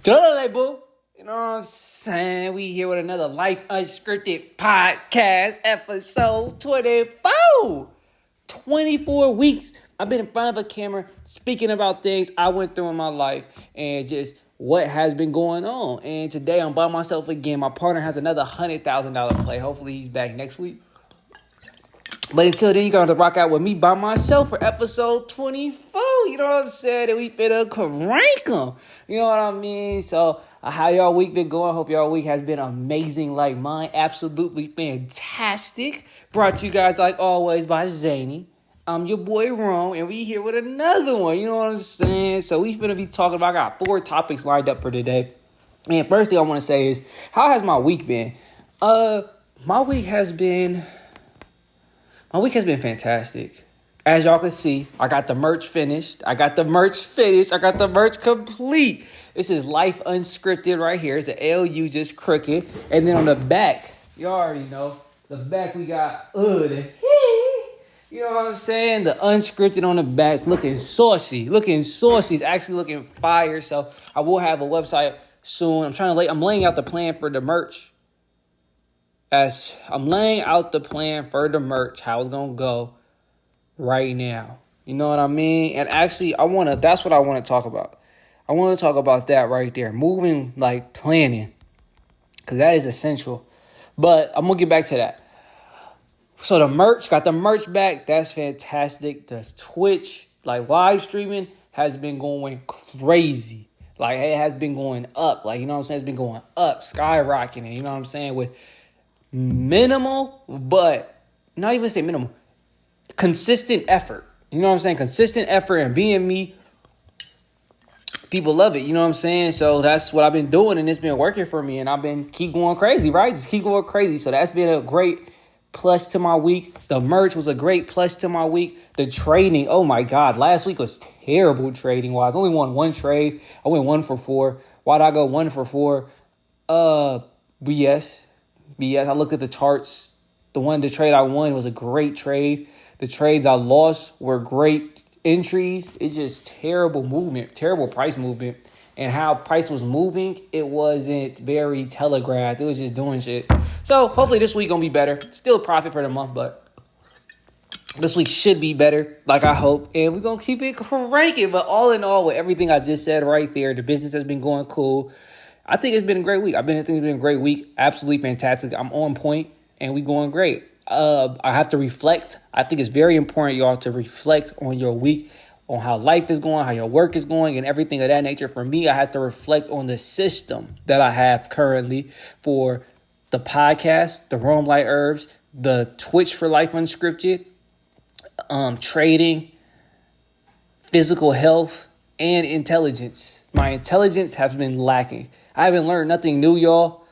Boo. You know what I'm saying? We here with another Life Unscripted podcast, episode 24. 24 weeks. I've been in front of a camera speaking about things I went through in my life and just what has been going on. And today I'm by myself again. My partner has another $100,000 play. Hopefully he's back next week. But until then, you're going to rock out with me by myself for episode 24. You know what I'm saying? And we finna crank them. You know what I mean? So, how y'all week been going? Hope y'all week has been amazing like mine. Absolutely fantastic. Brought to you guys, like always, by Zany. I'm your boy, Rome, and we here with another one. You know what I'm saying? So, we finna be talking about, I got 4 topics lined up for today. And first thing I want to say is, how has my week been? My week has been fantastic. As y'all can see, I got the merch finished. I got the merch complete. This is Life Unscripted right here. It's an LU just crooked. And then on the back, you already know, the back we got, you know what I'm saying? The Unscripted on the back looking saucy. It's actually looking fire. So I will have a website soon. I'm laying out the plan for the merch. As I'm laying out the plan for the merch, how it's going to go right now. You know what I mean? And actually, that's what I want to talk about. I want to talk about that right there. Moving, planning. Because that is essential. But I'm going to get back to that. So got the merch back. That's fantastic. The Twitch, live streaming has been going crazy. It has been going up. You know what I'm saying? It's been going up, skyrocketing. You know what I'm saying? With minimal, but not even say minimal, consistent effort. You know what I'm saying? Consistent effort and being me. People love it. You know what I'm saying? So that's what I've been doing, and it's been working for me, and I've been keep going crazy, right? Just keep going crazy. So that's been a great plus to my week. The merch was a great plus to my week. The trading, oh my God, last week was terrible trading wise. I only won one trade. I went 1 for 4. Why'd I go 1 for 4? BS. I looked at the charts. The trade I won was a great trade. The trades I lost were great entries. It's just terrible movement, terrible price movement. And how price was moving, it wasn't very telegraphed. It was just doing shit. So hopefully this week gonna be better. Still a profit for the month, but this week should be better, I hope. And we're gonna keep it cranking. But all in all, with everything I just said right there, the business has been going cool. I think it's been a great week. I think it's been a great week. Absolutely fantastic. I'm on point, and we going great. I have to reflect. I think it's very important, y'all, to reflect on your week, on how life is going, how your work is going, and everything of that nature. For me, I have to reflect on the system that I have currently for the podcast, the Rome Light Herbs, the Twitch for Life Unscripted, trading, physical health, and intelligence. My intelligence has been lacking. I haven't learned nothing new, y'all,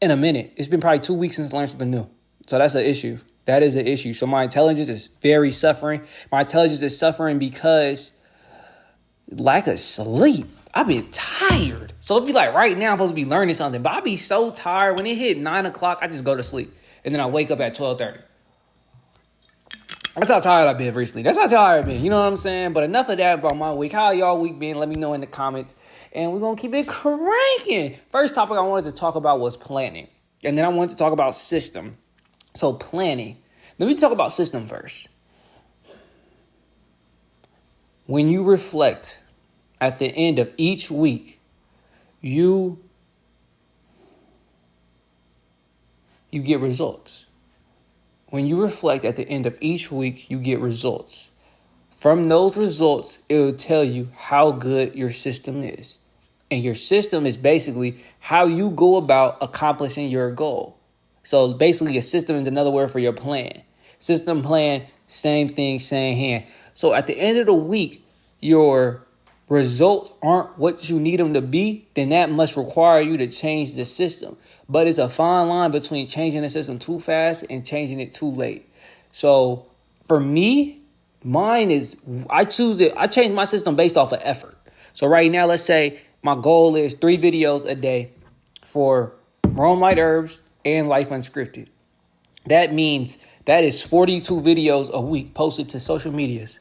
in a minute. It's been probably 2 weeks since I learned something new. So that's an issue. That is an issue. So my intelligence is very suffering. My intelligence is suffering because lack of sleep. I've been tired. So it'd be right now I'm supposed to be learning something, but I'd be so tired. When it hit 9 o'clock, I just go to sleep. And then I wake up at 12:30. That's how tired I've been recently. That's how tired I've been. You know what I'm saying? But enough of that about my week. How y'all week been? Let me know in the comments. And we're going to keep it cranking. First topic I wanted to talk about was planning. And then I wanted to talk about system. So planning. Let me talk about system first. When you reflect at the end of each week, you get results. When you reflect at the end of each week, you get results. From those results, it will tell you how good your system is. And your system is basically how you go about accomplishing your goal. So basically, a system is another word for your plan. System, plan, same thing, same hand. So at the end of the week, your results aren't what you need them to be, then that must require you to change the system. But it's a fine line between changing the system too fast and changing it too late. So for me, mine is, I change my system based off of effort. So right now, let's say my goal is 3 videos a day for Rome Light Herbs and Life Unscripted. That means that is 42 videos a week posted to social medias.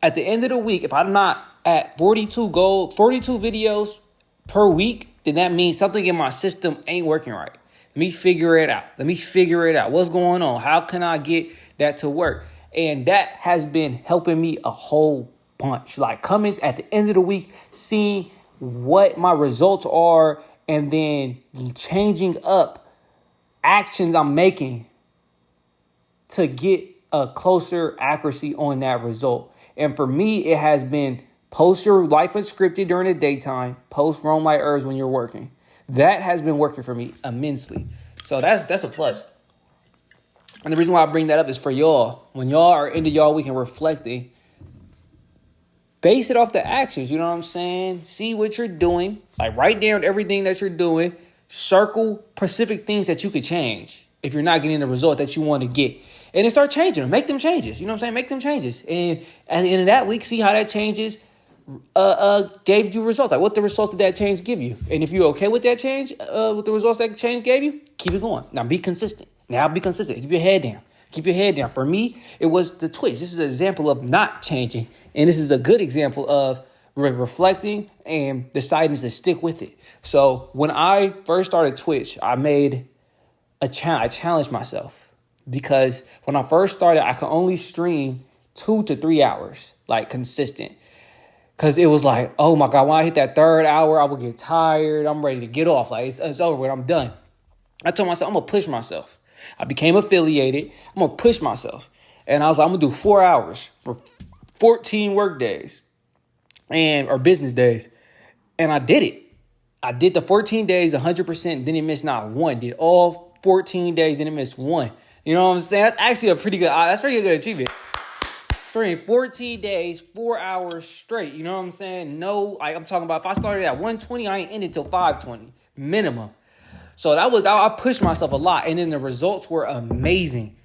At the end of the week, if I'm not at 42 videos per week, then that means something in my system ain't working right. Let me figure it out. What's going on? How can I get that to work? And that has been helping me a whole bunch. Like coming at the end of the week, seeing what my results are, and then changing up actions I'm making to get a closer accuracy on that result. And for me, it has been post your life unscripted during the daytime, post Roam Like Herbs when you're working. That has been working for me immensely. So that's a plus. And the reason why I bring that up is for y'all. When y'all are into y'all week and reflecting, base it off the actions. You know what I'm saying? See what you're doing. Like write down everything that you're doing. Circle specific things that you could change if you're not getting the result that you want to get. And then start changing them. Make them changes. You know what I'm saying? Make them changes. And at the end of that week, see how that changes gave you results. Like what the results did that change give you? And if you're okay with that change, with the results that change gave you, keep it going. Now be consistent. Keep your head down. For me, it was the Twitch. This is an example of not changing. And this is a good example of reflecting and deciding to stick with it. So when I first started Twitch, I made a challenge. I challenged myself because when I first started, I could only stream 2 to 3 hours, like consistent. Because it was like, oh my God, when I hit that third hour, I would get tired. I'm ready to get off. Like it's over with. I'm done. I told myself, I'm going to push myself. I became affiliated. I'm going to push myself. And I was like, I'm going to do 4 hours for 14 work days or business days. And I did it. I did the 14 days, 100%, didn't miss not one. Did all 14 days, didn't miss one. You know what I'm saying? That's actually a pretty good achievement. Stream 14 days, 4 hours straight. You know what I'm saying? No, I'm talking about if I started at 120, I ain't ended till 520 minimum. So I pushed myself a lot. And then the results were amazing.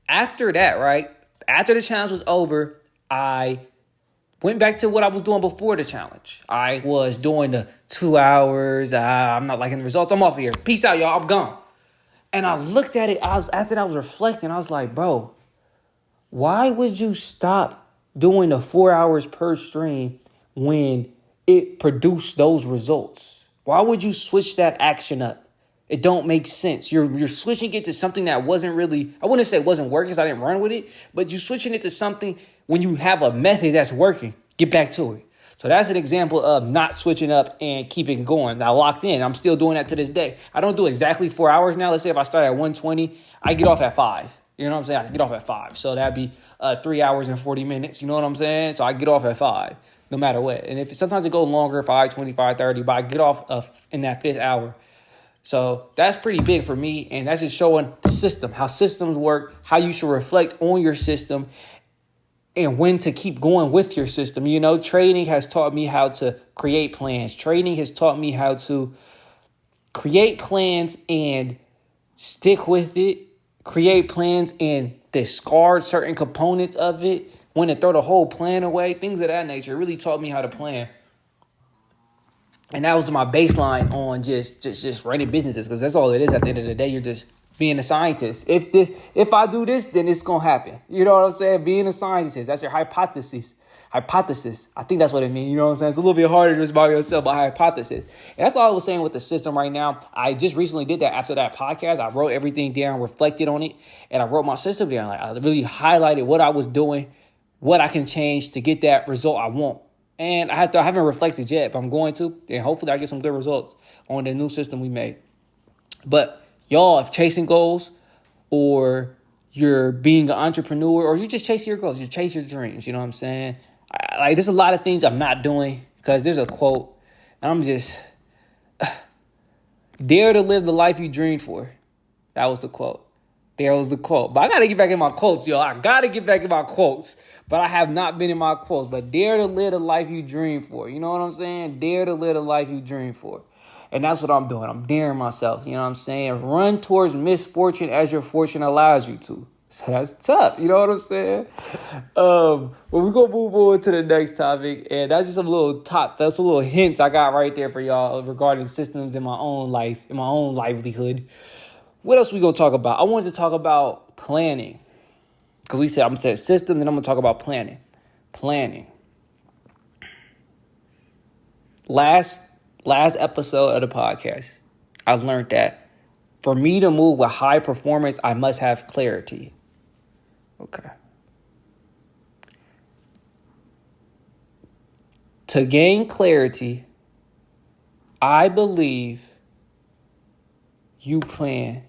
After that, right? After the challenge was over, I went back to what I was doing before the challenge. I was doing the 2 hours. I'm not liking the results. I'm off here. Peace out, y'all. I'm gone. And I looked at it. After that, I was reflecting. I was like, bro, why would you stop doing the 4 hours per stream when it produced those results? Why would you switch that action up? It don't make sense. You're switching it to something that wasn't really, I wouldn't say it wasn't working because I didn't run with it, but you're switching it to something when you have a method that's working. Get back to it. So that's an example of not switching up and keeping going. Now locked in. I'm still doing that to this day. I don't do exactly 4 hours now. Let's say if I start at 120, I get off at 5. You know what I'm saying? I get off at 5. So that'd be 3 hours and 40 minutes. You know what I'm saying? So I get off at 5 no matter what. And if sometimes it goes longer, 5:20, 5:30, but I get off in that 5th hour. So that's pretty big for me. And that's just showing the system, how systems work, how you should reflect on your system and when to keep going with your system. You know, trading has taught me how to create plans. Trading has taught me how to create plans and stick with it. Create plans and discard certain components of it. When to throw the whole plan away. Things of that nature. It really taught me how to plan. And that was my baseline on just running businesses, because that's all it is at the end of the day. You're just being a scientist. If I do this, then it's gonna happen. You know what I'm saying? Being a scientist, that's your hypothesis. I think that's what it means. You know what I'm saying? It's a little bit harder just by yourself, but hypothesis. And that's all I was saying with the system right now. I just recently did that after that podcast. I wrote everything down, reflected on it, and I wrote my system down. Like I really highlighted what I was doing, what I can change to get that result I want. And I haven't reflected yet, but I'm going to, and hopefully I get some good results on the new system we made. But y'all, if chasing goals, or you're being an entrepreneur, or you're just chasing your goals, you chase your dreams, you know what I'm saying? There's a lot of things I'm not doing, because there's a quote, and I'm just, dare to live the life you dreamed for. That was the quote. There was the quote. But I got to get back in my quotes, y'all. But I have not been in my quotes. But dare to live the life you dream for. You know what I'm saying? Dare to live the life you dream for. And that's what I'm doing. I'm daring myself. You know what I'm saying? Run towards misfortune as your fortune allows you to. So that's tough. You know what I'm saying? Well, we're going to move on to the next topic. And that's just some little hints I got right there for y'all regarding systems in my own life, in my own livelihood. What else we going to talk about? I wanted to talk about planning. Because I'm going to say system, then I'm going to talk about planning. Planning. last episode of the podcast, I learned that for me to move with high performance, I must have clarity. Okay. To gain clarity, I believe you plan.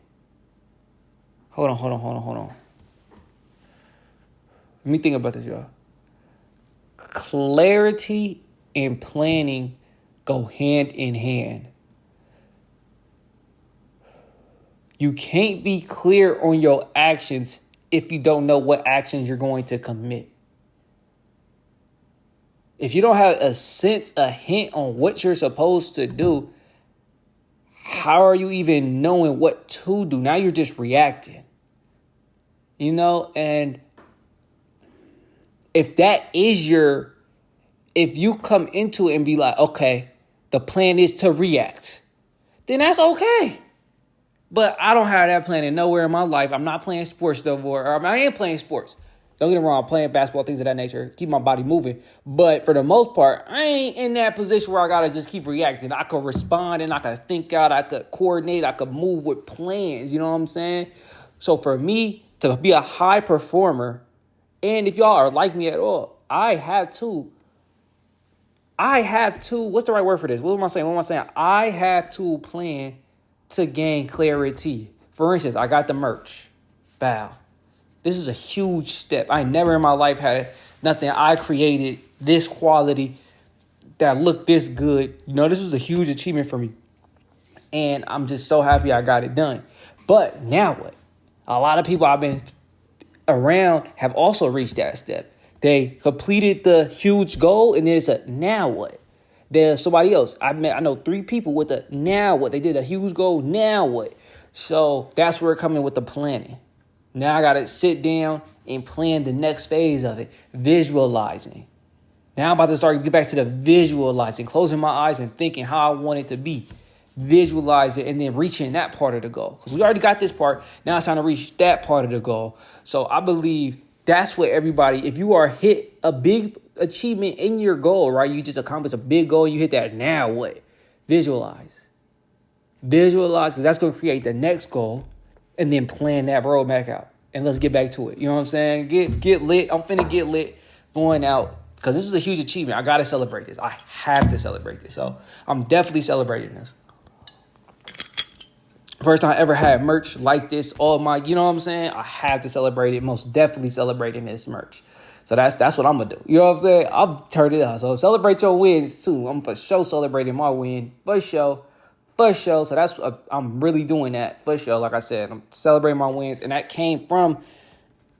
Hold on. Let me think about this, y'all. Clarity and planning go hand in hand. You can't be clear on your actions if you don't know what actions you're going to commit. If you don't have a sense, a hint on what you're supposed to do, how are you even knowing what to do? Now you're just reacting. And if if you come into it and be like, okay, the plan is to react, then that's okay. But I don't have that plan nowhere in my life. I'm not playing sports no more. I am playing sports. Don't get me wrong, I'm playing basketball, things of that nature, keep my body moving. But for the most part, I ain't in that position where I got to just keep reacting. I could respond and I could think out, I could coordinate, I could move with plans. You know what I'm saying? So for me to be a high performer, and if y'all are like me at all, I have to, what's the right word for this? What am I saying? I have to plan to gain clarity. For instance, I got the merch. Bow. This is a huge step. I never in my life had nothing I created this quality that looked this good. This is a huge achievement for me. And I'm just so happy I got it done. But now what? A lot of people I've been around have also reached that step. They completed the huge goal, and then it's a now what? There's somebody else. I know 3 people with a now what? They did a huge goal, now what? So that's where it comes in with the planning. Now I got to sit down and plan the next phase of it, visualizing. Now I'm about to start to get back to the visualizing, closing my eyes and thinking how I want it to be. Visualize it and then reaching that part of the goal. Because we already got this part. Now it's time to reach that part of the goal. So I believe that's what everybody, if you are hit a big achievement in your goal, right? You just accomplished a big goal. You hit that. Now what? Visualize, because that's going to create the next goal. And then plan that roadmap out. And let's get back to it. You know what I'm saying? Get lit. I'm finna get lit going out. Because this is a huge achievement. I got to celebrate this. I have to celebrate this. So I'm definitely celebrating this. First time I ever had merch like this. All my, you know what I'm saying? I have to celebrate it. Most definitely celebrating this merch. So that's what I'm going to do. You know what I'm saying? I'll turn it up. So celebrate your wins too. I'm for sure celebrating my win. For sure. So I'm really doing that for sure. Like I said, I'm celebrating my wins. And that came from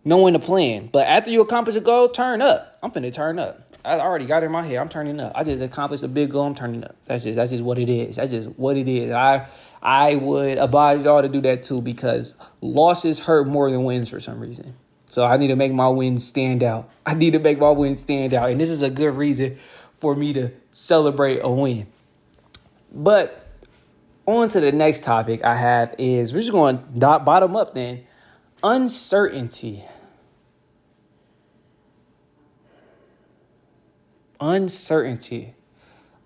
knowing the plan. But after you accomplish a goal, turn up. I'm finna turn up. I already got it in my head. I'm turning up. I just accomplished a big goal. I'm turning up. That's just what it is. That's just what it is. I would advise y'all to do that too, because losses hurt more than wins for some reason. So I need to make my wins stand out. And this is a good reason for me to celebrate a win. But on to the next topic I have is, we're just going bottom up then. Uncertainty.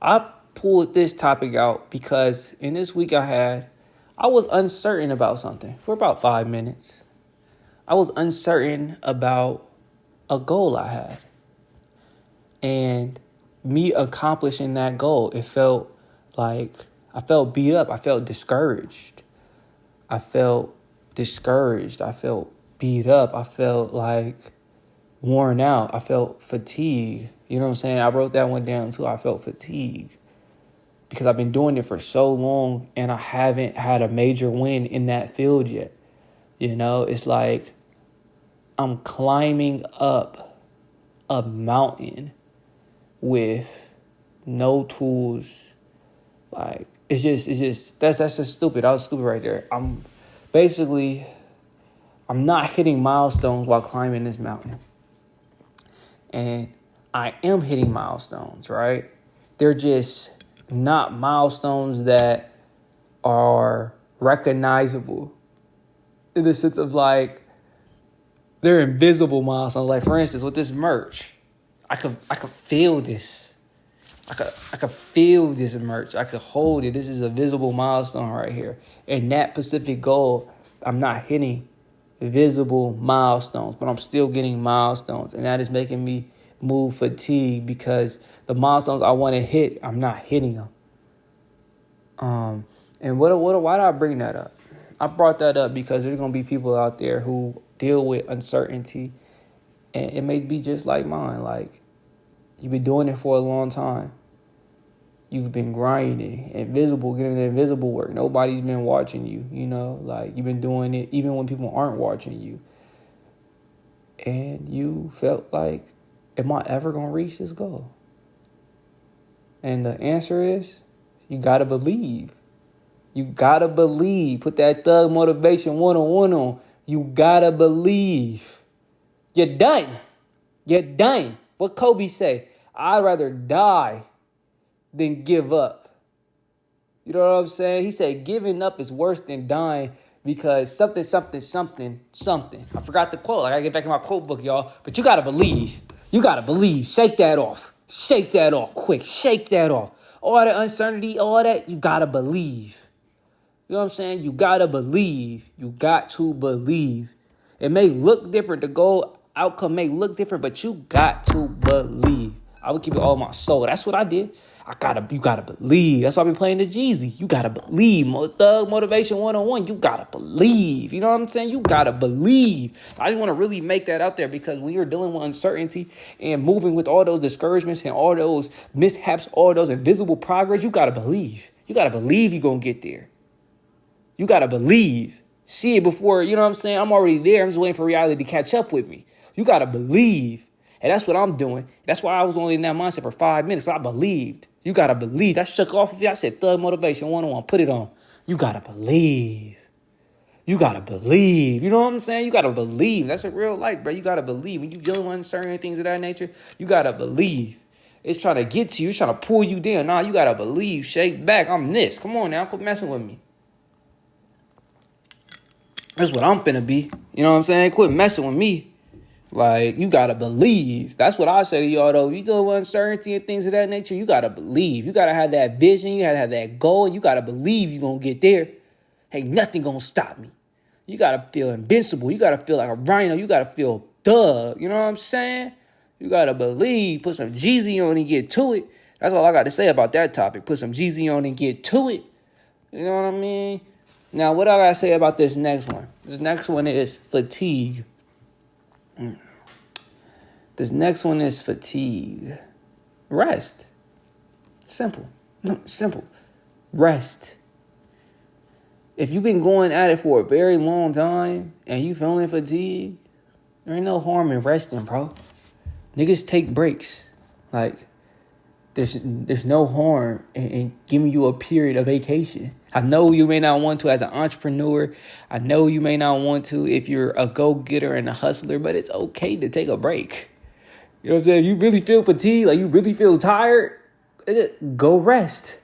I pulled this topic out because in this week I was uncertain about something for about 5 minutes. I was uncertain about a goal I had. And me accomplishing that goal, it felt like I felt beat up. I felt discouraged. I felt beat up. I felt like worn out. I felt fatigue. You know what I'm saying? I wrote that one down too. I felt fatigue because I've been doing it for so long and I haven't had a major win in that field yet. It's like I'm climbing up a mountain with no tools. Like, it's just that's just stupid. I was stupid right there. I'm not hitting milestones while climbing this mountain. And I am hitting milestones, right? They're just not milestones that are recognizable in the sense of like, they're invisible milestones. Like, for instance, with this merch, I could feel this. I could feel this merch. I could hold it. This is a visible milestone right here. And that specific goal, I'm not hitting visible milestones, but I'm still getting milestones. And that is making me move fatigue because the milestones I want to hit, I'm not hitting them. And why did I bring that up? I brought that up because there's going to be people out there who deal with uncertainty. And it may be just like mine. Like, you've been doing it for a long time. You've been grinding, invisible, getting the invisible work. Nobody's been watching you, like you've been doing it even when people aren't watching you. And you felt like, am I ever going to reach this goal? And the answer is, you got to believe. You got to believe. Put that Thug Motivation 101 on. You got to believe. You're done. You're done. What Kobe say? I'd rather die than give up. You know what I'm saying? He said giving up is worse than dying because something. I forgot the quote. I gotta get back in my quote book, y'all. But you gotta believe. You gotta believe. Shake that off. Shake that off quick. Shake that off. All that uncertainty, all that, you gotta believe. You know what I'm saying? You gotta believe. You got to believe. It may look different. The goal outcome may look different, but you got to believe. I would keep it all in my soul. That's what I did. You gotta believe. That's why I've been playing the Jeezy. You gotta believe. Thug Motivation 101. You gotta believe. You know what I'm saying? You gotta believe. I just want to really make that out there because when you're dealing with uncertainty and moving with all those discouragements and all those mishaps, all those invisible progress, you gotta believe. You gotta believe you're gonna get there. You gotta believe. See it before, you know what I'm saying? I'm already there. I'm just waiting for reality to catch up with me. You gotta believe. And that's what I'm doing. That's why I was only in that mindset for 5 minutes. I believed. You got to believe. That shook off of you. I said, Thug Motivation 101. Put it on. You got to believe. You got to believe. You know what I'm saying? You got to believe. That's a real life, bro. You got to believe. When you dealing with certain things of that nature, you got to believe. It's trying to get to you. It's trying to pull you down. Nah, you got to believe. Shake back. I'm this. Come on now. Quit messing with me. That's what I'm finna be. You know what I'm saying? Quit messing with me. Like, you got to believe. That's what I say to y'all, though. You dealing with uncertainty and things of that nature, you got to believe. You got to have that vision. You got to have that goal. You got to believe you're going to get there. Ain't nothing going to stop me. You got to feel invincible. You got to feel like a rhino. You got to feel Thug. You know what I'm saying? You got to believe. Put some Jeezy on and get to it. That's all I got to say about that topic. Put some Jeezy on and get to it. You know what I mean? Now, what I got to say about this next one? This next one is fatigue. This next one is fatigue. Rest. Simple. Simple. Rest. If you've been going at it for a very long time and you feeling fatigued, there ain't no harm in resting, bro. Niggas take breaks. Like, there's no harm in giving you a period of vacation. I know you may not want to as an entrepreneur. I know you may not want to if you're a go-getter and a hustler, but it's okay to take a break. You know what I'm saying? If you really feel fatigued, like you really feel tired, go rest.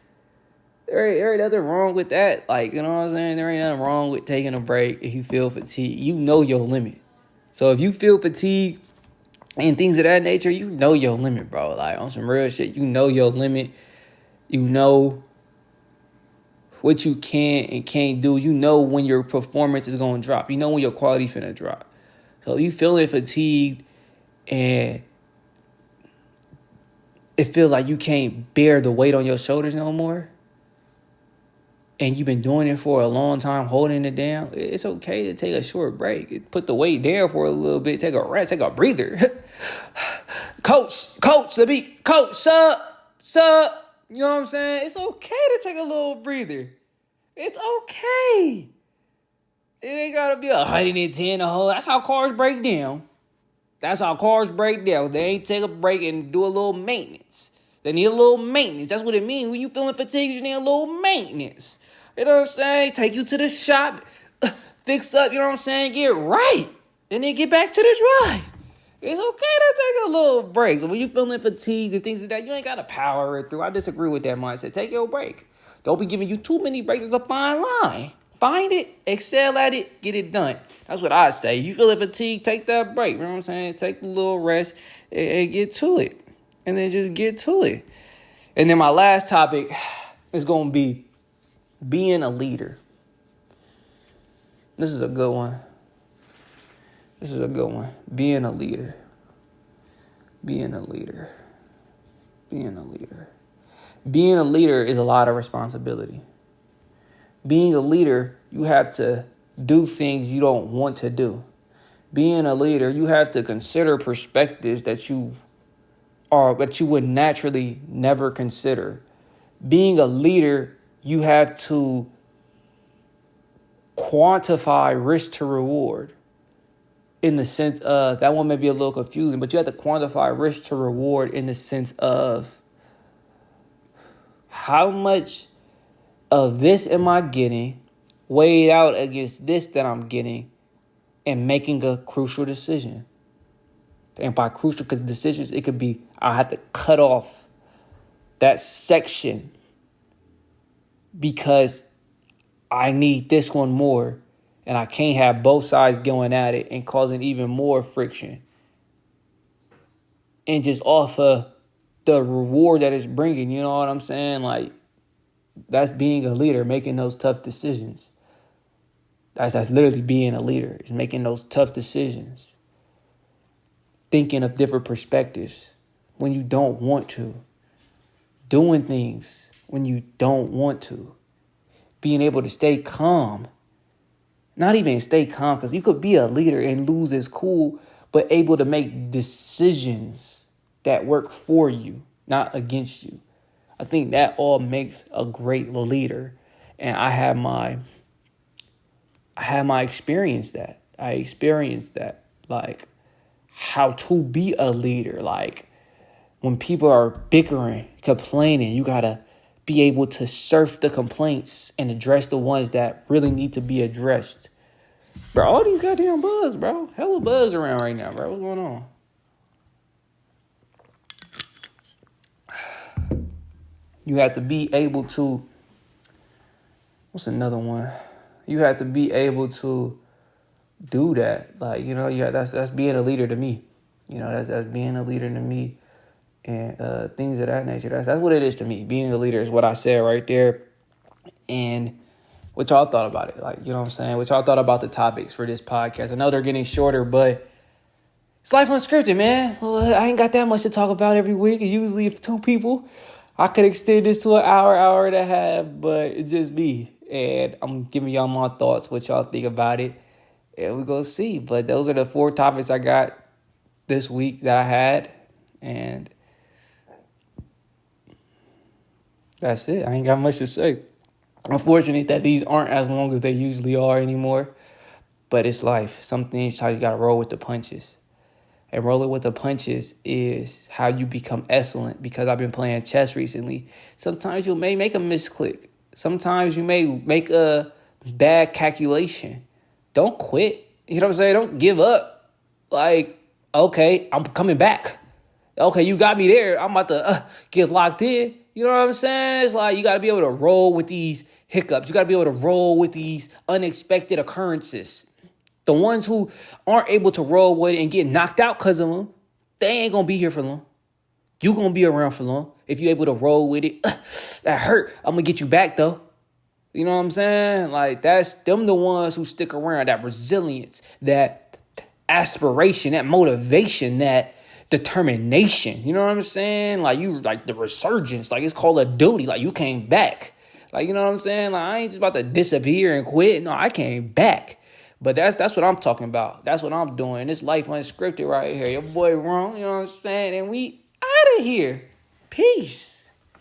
There ain't nothing wrong with that. Like, you know what I'm saying? There ain't nothing wrong with taking a break if you feel fatigued. You know your limit. So if you feel fatigued and things of that nature, you know your limit, bro. Like, on some real shit, you know your limit. You know what you can and can't do. You know when your performance is going to drop. You know when your quality finna drop. So if you feeling fatigued and it feels like you can't bear the weight on your shoulders no more, and you've been doing it for a long time, holding it down, it's okay to take a short break. Put the weight down for a little bit. Take a rest. Take a breather. Coach, sub. You know what I'm saying? It's okay to take a little breather. It's okay. It ain't got to be 110 a whole. That's how cars break down. They ain't take a break and do a little maintenance. They need a little maintenance. That's what it means. When you feeling fatigued, you need a little maintenance. You know what I'm saying? Take you to the shop, fix up, you know what I'm saying? Get right. And then get back to the drive. It's okay to take a little break. So when you feeling fatigued and things like that, you ain't got to power it through. I disagree with that mindset. Take your break. Don't be giving you too many breaks. It's a fine line. Find it, excel at it, get it done. That's what I say. You feeling fatigued, take that break. You know what I'm saying? Take a little rest and get to it. And then just get to it. And then my last topic is going to be being a leader. This is a good one. Being a leader. Being a leader is a lot of responsibility. Being a leader, you have to do things you don't want to do. Being a leader, you have to consider perspectives that you would naturally never consider. Being a leader, you have to quantify risk to reward, in the sense of, that one may be a little confusing, but you have to quantify risk to reward in the sense of, how much of this am I getting weighed out against this that I'm getting, and making a crucial decision. And by crucial, because decisions, it could be, I have to cut off that section because I need this one more, and I can't have both sides going at it and causing even more friction. And just off of the reward that it's bringing, you know what I'm saying? Like, that's being a leader, making those tough decisions. That's literally being a leader, is making those tough decisions. Thinking of different perspectives when you don't want to. Doing things when you don't want to. Being able to stay calm. Not even stay calm, because you could be a leader and lose is cool, but able to make decisions that work for you, not against you. I think that all makes a great leader. And I had my experience that. I experienced that. Like, how to be a leader. Like, when people are bickering, complaining, you gotta be able to surf the complaints and address the ones that really need to be addressed. Bro, all these goddamn bugs, bro. Hella buzz around right now, bro. What's going on? You have to be able to, what's another one? You have to be able to do that. Like, you know, that's being a leader to me. You know, that's being a leader to me. And things of that nature. That's what it is to me. Being a leader is what I said right there. And what y'all thought about it? Like, you know what I'm saying? What y'all thought about the topics for this podcast? I know they're getting shorter, but it's life unscripted, man. Well, I ain't got that much to talk about every week. It's usually two people. I could extend this to an hour and a half, but it's just me. And I'm giving y'all my thoughts, what y'all think about it. And we're going to see. But those are the 4 topics I got this week that I had. And that's it. I ain't got much to say. Unfortunate that these aren't as long as they usually are anymore. But it's life. Some things, how you got to roll with the punches. And rolling with the punches is how you become excellent. Because I've been playing chess recently. Sometimes you may make a misclick. Sometimes you may make a bad calculation. Don't quit. You know what I'm saying? Don't give up. Like, okay, I'm coming back. Okay, you got me there. I'm about to get locked in. You know what I'm saying? It's like, you got to be able to roll with these hiccups. You got to be able to roll with these unexpected occurrences. The ones who aren't able to roll with it and get knocked out because of them, they ain't going to be here for long. You going to be around for long. If you're able to roll with it, that hurt. I'm going to get you back, though. You know what I'm saying? Like, that's them the ones who stick around. That resilience, that aspiration, that motivation, that determination. You know what I'm saying? Like, you, like the resurgence. Like, it's called a duty. Like, you came back. Like, you know what I'm saying? Like, I ain't just about to disappear and quit. No, I came back. But that's what I'm talking about. That's what I'm doing. This life unscripted right here. Your boy Wrong, you know what I'm saying? And we out of here. Peace.